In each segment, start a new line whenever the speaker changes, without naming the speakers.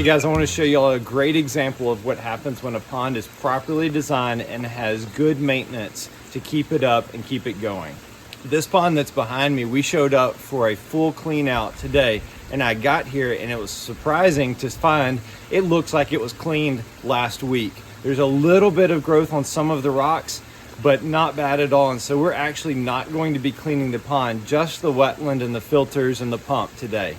guys, I want to show you all a great example of what happens when a pond is properly designed and has good maintenance to keep it up and keep it going. This pond that's behind me, we showed up for a full clean out today, and I got here and it was surprising to find it looks like it was cleaned last week. There's a little bit of growth on some of the rocks, but not bad at all. And so we're actually not going to be cleaning the pond, just the wetland and the filters and the pump today.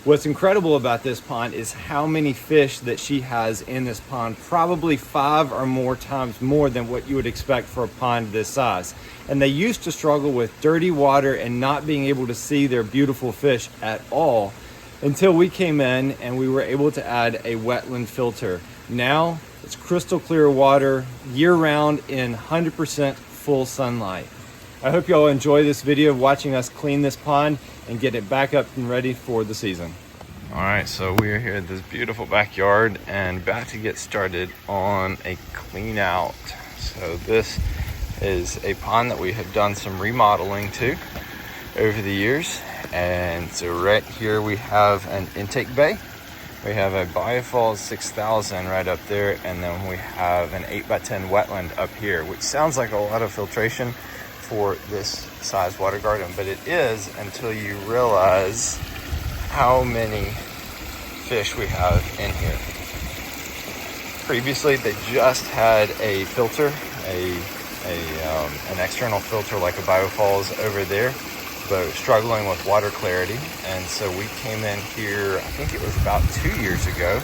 What's incredible about this pond is how many fish that she has in this pond, probably 5 or more times more than what you would expect for a pond this size. And they used to struggle with dirty water and not being able to see their beautiful fish at all until we came in and we were able to add a wetland filter. Now it's crystal clear water year round in 100% full sunlight. I hope you all enjoy this video of watching us clean this pond and get it back up and ready for the season.
All right, so we are here at this beautiful backyard and about to get started on a clean out. So this is a pond that we have done some remodeling to over the years. And so right here we have an intake bay. We have a Biofalls 6000 right up there, and then we have an 8x10 wetland up here, which sounds like a lot of filtration for this size water garden, but it is until you realize how many fish we have in here. Previously, they just had a filter, an external filter like a Biofalls over there, but struggling with water clarity. And so we came in here, I think it was about 2 years ago,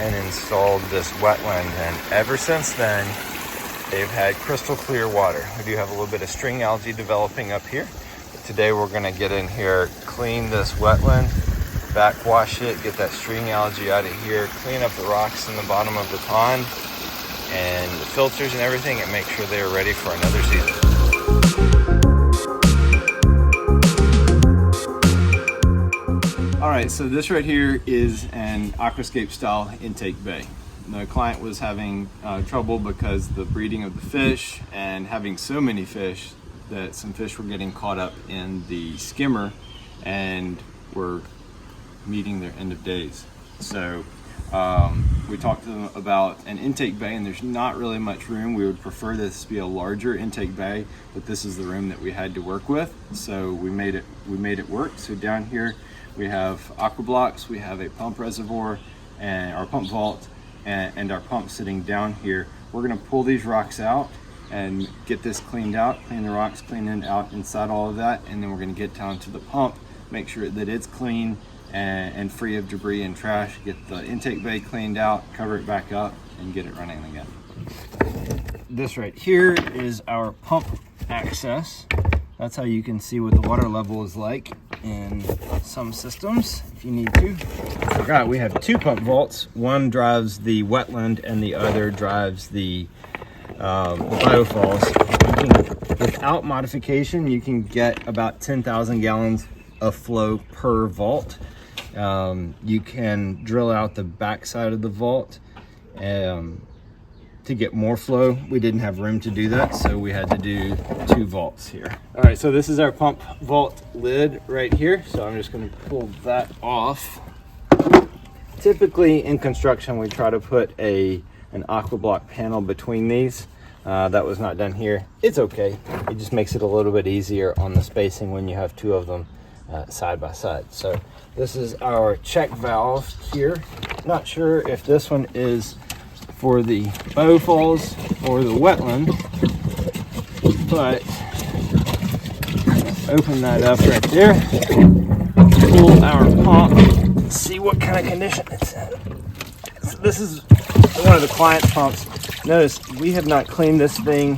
and installed this wetland. And ever since then, they've had crystal clear water. We do have a little bit of string algae developing up here. But today we're gonna get in here, clean this wetland, backwash it, get that string algae out of here, clean up the rocks in the bottom of the pond, and the filters and everything, and make sure they're ready for another season.
All right, so this right here is an aquascape style intake bay. The client was having trouble because the breeding of the fish and having so many fish that some fish were getting caught up in the skimmer and were meeting their end of days. So we talked to them about an intake bay, and there's not really much room. We would prefer this to be a larger intake bay, but this is the room that we had to work with. So we made it work. So down here we have aqua blocks, we have a pump reservoir and our pump vault, and our pump sitting down here. We're going to pull these rocks out and get this cleaned out, clean the rocks, clean it out inside all of that, and then we're going to get down to the pump, make sure that it's clean and free of debris and trash, get the intake bay cleaned out, cover it back up, and get it running again. This right here is our pump access. That's how you can see what the water level is like in some systems if you need to. I forgot we have 2 pump vaults. One drives the wetland and the other drives the Biofalls. Without modification, you can get about 10,000 gallons of flow per vault. You can drill out the back side of the vault to get more flow. We didn't have room to do that, so we had to do 2 vaults here. All right, so this is our pump vault lid right here. So I'm just going to pull that off. Typically in construction, we try to put an aqua block panel between these. That was not done here. It's okay. It just makes it a little bit easier on the spacing when you have 2 of them side by side. So this is our check valve here. Not sure if this one is for the Biofalls or the wetland, but open that up right there, pull our pump, see what kind of condition it's in. So this is one of the client's pumps. Notice we have not cleaned this thing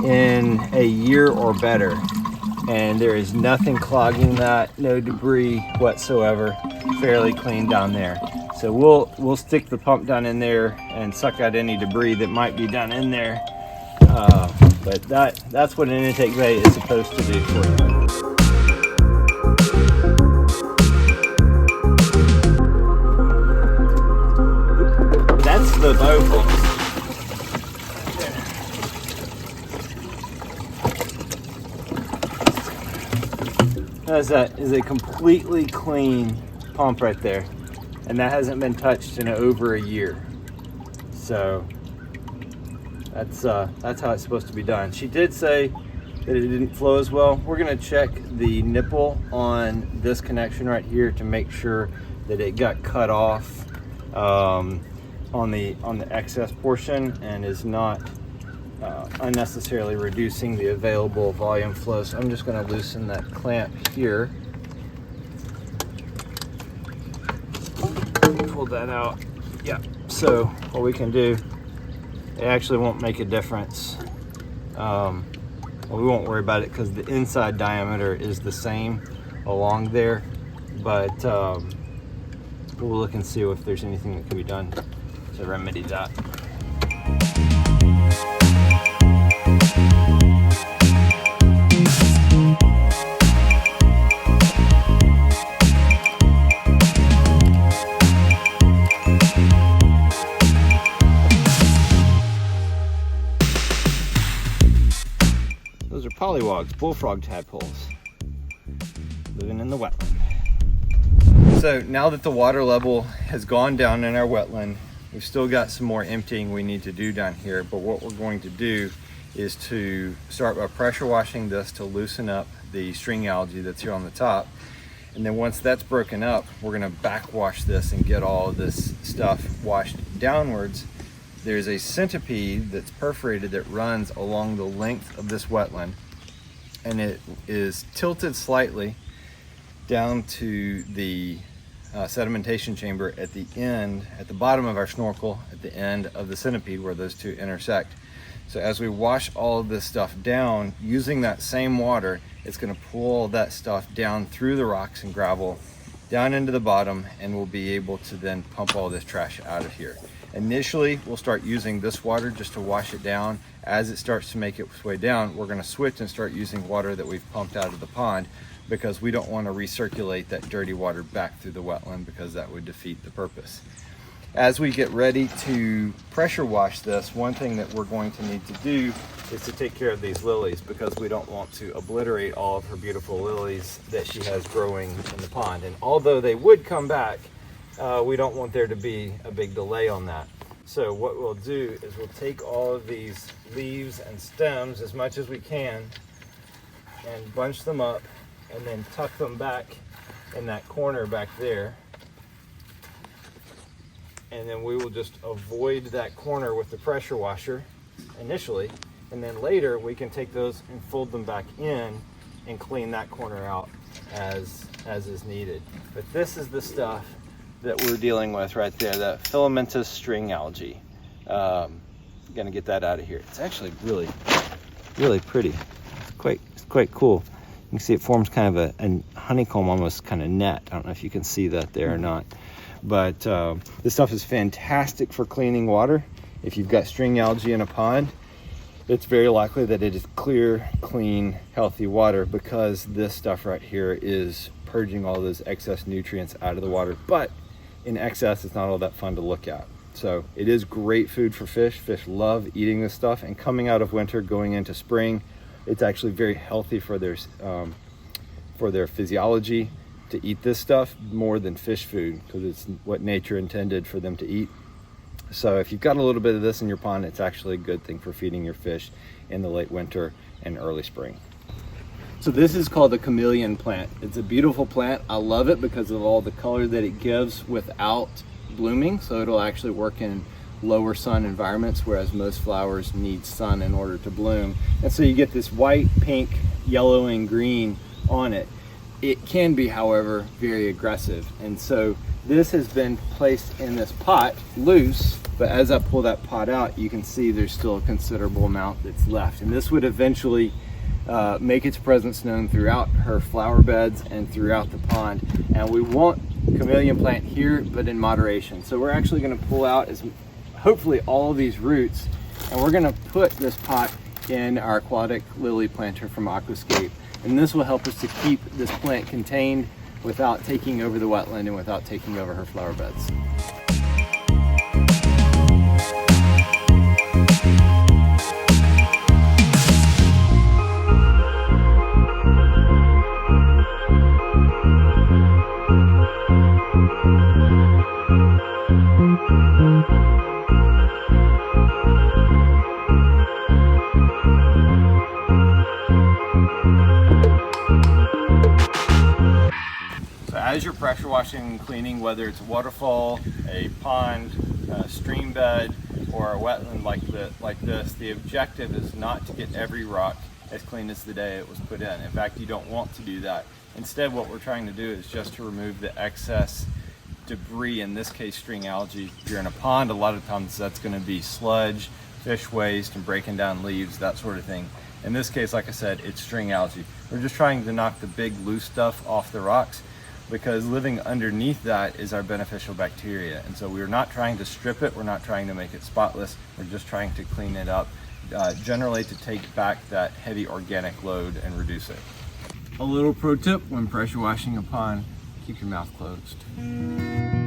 in a year or better, and there is nothing clogging that, no debris whatsoever, fairly clean down there. So we'll stick the pump down in there and suck out any debris that might be down in there. But that's what an intake bay is supposed to do for you. That's the Biofalls. That is a completely clean pump right there. and that hasn't been touched in over a year. So that's how it's supposed to be done. She did say that it didn't flow as well. We're gonna check the nipple on this connection right here to make sure that it got cut off on the excess portion and is not unnecessarily reducing the available volume flow. So I'm just going to loosen that clamp here. Pull that out. Yeah. So what we can do, it actually won't make a difference. Well, we won't worry about it because the inside diameter is the same along there, but we'll look and see if there's anything that can be done to remedy that. Those are polywogs, bullfrog tadpoles, living in the wetland. So now that the water level has gone down in our wetland, we've still got some more emptying we need to do down here, but what we're going to do is to start by pressure washing this to loosen up the string algae that's here on the top. And then once that's broken up, we're gonna backwash this and get all of this stuff washed downwards. There's a centipede that's perforated that runs along the length of this wetland, and it is tilted slightly down to the sedimentation chamber at the end, at the bottom of our snorkel, at the end of the centipede where those two intersect. So as we wash all of this stuff down, using that same water, it's gonna pull all that stuff down through the rocks and gravel, down into the bottom, and we'll be able to then pump all this trash out of here. Initially, we'll start using this water just to wash it down. As it starts to make its way down, we're gonna switch and start using water that we've pumped out of the pond, because we don't want to recirculate that dirty water back through the wetland, because that would defeat the purpose. As we get ready to pressure wash this, one thing that we're going to need to do is to take care of these lilies, because we don't want to obliterate all of her beautiful lilies that she has growing in the pond. And although they would come back, we don't want there to be a big delay on that. So what we'll do is we'll take all of these leaves and stems as much as we can and bunch them up, and then tuck them back in that corner back there. And then we will just avoid that corner with the pressure washer initially, and then later we can take those and fold them back in and clean that corner out as is needed. But this is the stuff that we're dealing with right there, that filamentous string algae. Gonna get that out of here. It's actually really, really pretty. It's quite cool. You can see it forms kind of a honeycomb, almost kind of net. I don't know if you can see that there or not. But this stuff is fantastic for cleaning water. If you've got string algae in a pond, it's very likely that it is clear, clean, healthy water, because this stuff right here is purging all those excess nutrients out of the water. But in excess, it's not all that fun to look at. So it is great food for fish. Fish love eating this stuff, and coming out of winter, going into spring, it's actually very healthy for their physiology to eat this stuff more than fish food, because it's what nature intended for them to eat. So if you've got a little bit of this in your pond, it's actually a good thing for feeding your fish in the late winter and early spring. So this is called the chameleon plant. It's a beautiful plant. I love it because of all the color that it gives without blooming. So it'll actually work in lower sun environments, whereas most flowers need sun in order to bloom. And so you get this white, pink, yellow, and green on it. It can be, however, very aggressive. And so this has been placed in this pot loose, but as I pull that pot out, you can see there's still a considerable amount that's left. And this would eventually make its presence known throughout her flower beds and throughout the pond. And we want chameleon plant here, but in moderation. So we're actually gonna pull out hopefully all of these roots, and we're gonna put this pot in our aquatic lily planter from Aquascape. And this will help us to keep this plant contained without taking over the wetland and without taking over her flower beds. washing and cleaning, whether it's a waterfall, a pond, a stream bed, or a wetland like this, the objective is not to get every rock as clean as the day it was put in. In fact, you don't want to do that. Instead, what we're trying to do is just to remove the excess debris, in this case string algae. If you're in a pond, a lot of times that's going to be sludge, fish waste, and breaking down leaves, that sort of thing. In this case, like I said, it's string algae. We're just trying to knock the big loose stuff off the rocks, because living underneath that is our beneficial bacteria. And so we're not trying to strip it, we're not trying to make it spotless, we're just trying to clean it up, generally to take back that heavy organic load and reduce it. A little pro tip when pressure washing a pond: keep your mouth closed.